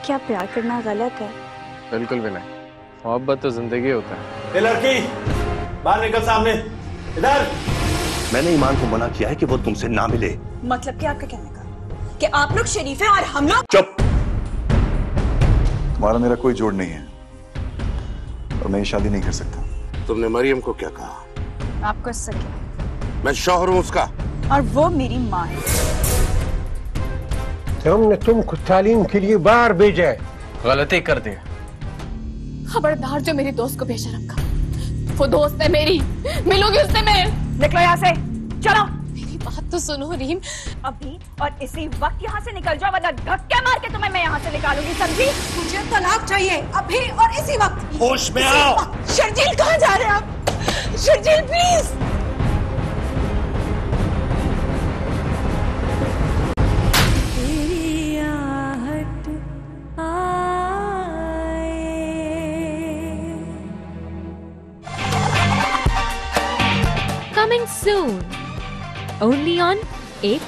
क्या प्यार करना गलत है? बिल्कुल भी नहीं, मोहब्बत तो जिंदगी होता है। ये लड़की बाहर निकल सामने, इधर। मैंने ईमान को मना किया है कि वो तुमसे ना मिले। मतलब क्या आपका कहने का कि आप लोग शरीफ हैं और हम लोग? चुप। तुम्हारा मेरा कोई जोड़ नहीं है और मैं ये शादी नहीं कर सकता। तुमने मरियम को क्या कहा? आपको इससे क्या? मैं शौहर हूं उसका। और वो मेरी माँ है। हमने तुमको तालीम के लिए बाहर भेजा है। गलती कर दी। खबरदार जो मेरी दोस्त को बेशरम का। वो दोस्त है मेरी, मिलोगी उससे मैं। निकलो यहाँ से, चलो। मेरी बात तो सुनो रीम। अभी और इसी वक्त यहाँ से निकल जाओ, वरना धक्के मार के तुम्हें मैं यहाँ से निकालूंगी, समझी? मुझे तलाक चाहिए अभी और इसी वक्त। होश में आओ। शर्जील कहाँ जा रहे हैं आप? Sharjeel please. Coming soon, only on A+.